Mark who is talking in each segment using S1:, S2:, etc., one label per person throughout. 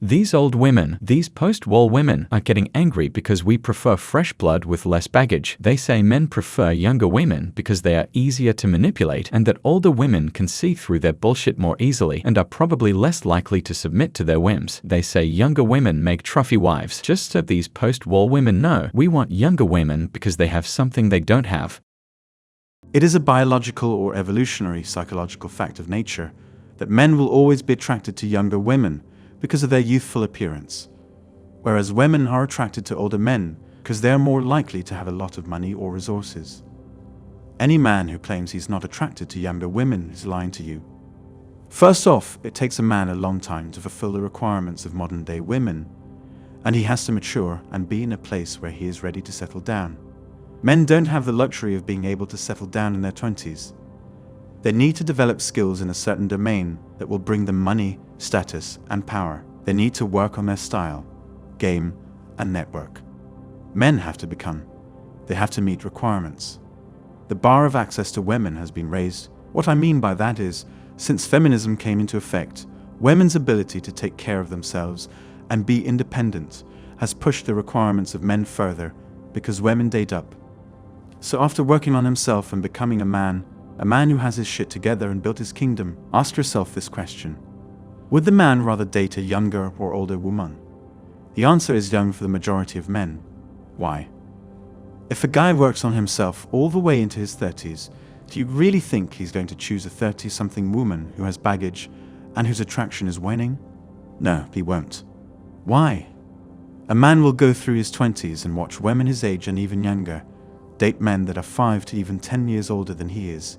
S1: These old women, these post-war women, are getting angry because we prefer fresh blood with less baggage. They say men prefer younger women because they are easier to manipulate and that older women can see through their bullshit more easily and are probably less likely to submit to their whims. They say younger women make trophy wives. Just so these post-war women know, we want younger women because they have something they don't have.
S2: It is a biological or evolutionary psychological fact of nature that men will always be attracted to younger women because of their youthful appearance, whereas women are attracted to older men because they are more likely to have a lot of money or resources. Any man who claims he's not attracted to younger women is lying to you. First off, it takes a man a long time to fulfill the requirements of modern-day women, and he has to mature and be in a place where he is ready to settle down. Men don't have the luxury of being able to settle down in their 20s. They need to develop skills in a certain domain that will bring them money, status, and power. They need to work on their style, game, and network. Men have to become. They have to meet requirements. The bar of access to women has been raised. What I mean by that is, since feminism came into effect, women's ability to take care of themselves and be independent has pushed the requirements of men further because women date up. So after working on himself and becoming a man who has his shit together and built his kingdom, ask yourself this question. Would the man rather date a younger or older woman? The answer is young for the majority of men. Why? If a guy works on himself all the way into his 30s, do you really think he's going to choose a 30-something woman who has baggage and whose attraction is waning? No, he won't. Why? A man will go through his 20s and watch women his age and even younger date men that are 5 to even 10 years older than he is.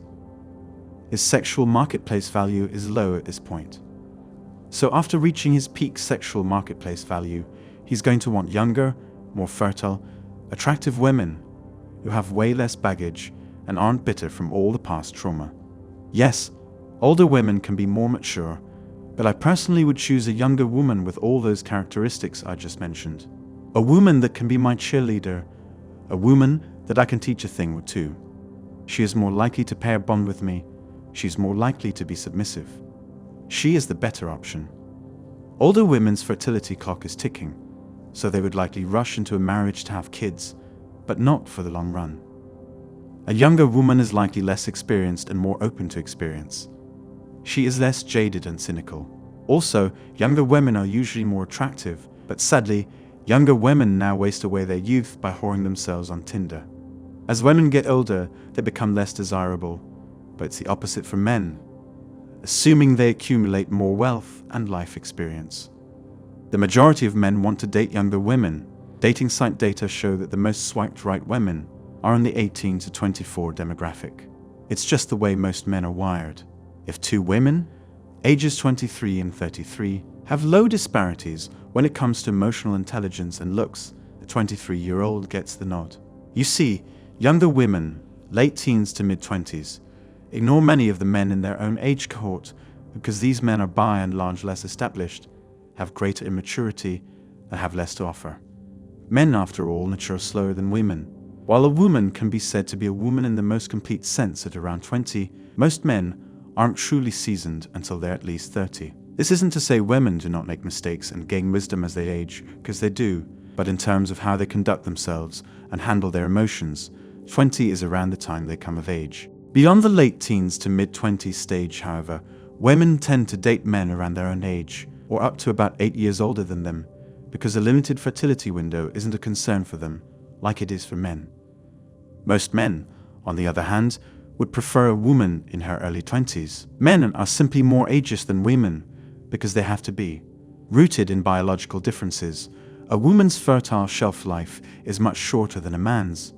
S2: His sexual marketplace value is low at this point. So after reaching his peak sexual marketplace value, he's going to want younger, more fertile, attractive women who have way less baggage and aren't bitter from all the past trauma. Yes, older women can be more mature, but I personally would choose a younger woman with all those characteristics I just mentioned. A woman that can be my cheerleader, a woman that I can teach a thing or two. She is more likely to pair bond with me. She's more likely to be submissive. She is the better option. Older women's fertility clock is ticking, so they would likely rush into a marriage to have kids, but not for the long run. A younger woman is likely less experienced and more open to experience. She is less jaded and cynical. Also, younger women are usually more attractive, but sadly, younger women now waste away their youth by whoring themselves on Tinder. As women get older, they become less desirable, but it's the opposite for men, assuming they accumulate more wealth and life experience. The majority of men want to date younger women. Dating site data show that the most swiped right women are in the 18 to 24 demographic. It's just the way most men are wired. If two women, ages 23 and 33, have low disparities when it comes to emotional intelligence and looks, the 23-year-old gets the nod. You see, younger women, late teens to mid-20s, ignore many of the men in their own age cohort because these men are by and large less established, have greater immaturity, and have less to offer. Men, after all, mature slower than women. While a woman can be said to be a woman in the most complete sense at around 20, most men aren't truly seasoned until they're at least 30. This isn't to say women do not make mistakes and gain wisdom as they age, because they do, but in terms of how they conduct themselves and handle their emotions, 20 is around the time they come of age. Beyond the late teens to mid-20s stage, however, women tend to date men around their own age, or up to about 8 years older than them, because a limited fertility window isn't a concern for them, like it is for men. Most men, on the other hand, would prefer a woman in her early 20s. Men are simply more ageist than women, because they have to be. Rooted in biological differences, a woman's fertile shelf life is much shorter than a man's.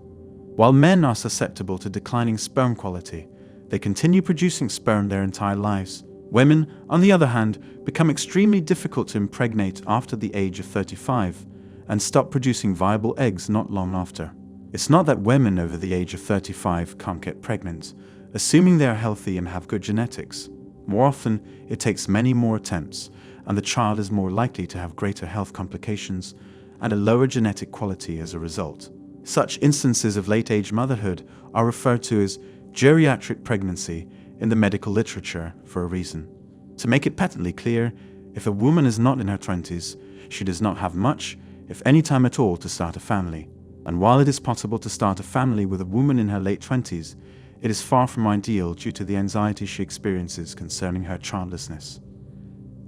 S2: While men are susceptible to declining sperm quality, they continue producing sperm their entire lives. Women, on the other hand, become extremely difficult to impregnate after the age of 35 and stop producing viable eggs not long after. It's not that women over the age of 35 can't get pregnant, assuming they are healthy and have good genetics. More often, it takes many more attempts, and the child is more likely to have greater health complications and a lower genetic quality as a result. Such instances of late-age motherhood are referred to as geriatric pregnancy in the medical literature for a reason. To make it patently clear, If a woman is not in her 20s, she does not have much, if any time at all, to start a family. And while it is possible to start a family with a woman in her late 20s, it is far from ideal due to the anxiety she experiences concerning her childlessness.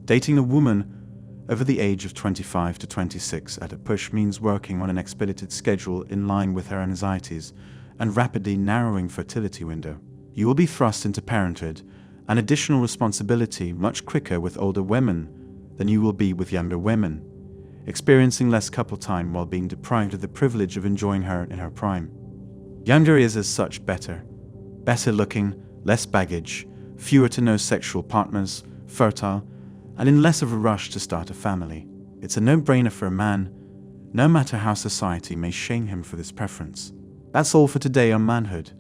S2: Dating a woman over the age of 25 to 26 at a push means working on an expedited schedule in line with her anxieties and rapidly narrowing fertility window. You will be thrust into parenthood and additional responsibility much quicker with older women than you will be with younger women, experiencing less couple time while being deprived of the privilege of enjoying her in her prime. Younger is as such better looking, less baggage, fewer to no sexual partners, fertile, and in less of a rush to start a family. It's a no-brainer for a man, no matter how society may shame him for this preference. That's all for today on Manhood.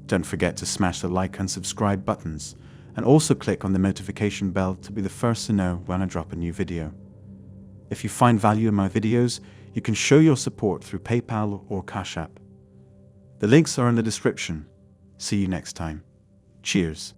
S2: Don't forget to smash the like and subscribe buttons, and also click on the notification bell to be the first to know when I drop a new video. If you find value in my videos, you can show your support through PayPal or Cash App. The links are in the description. See you next time. Cheers.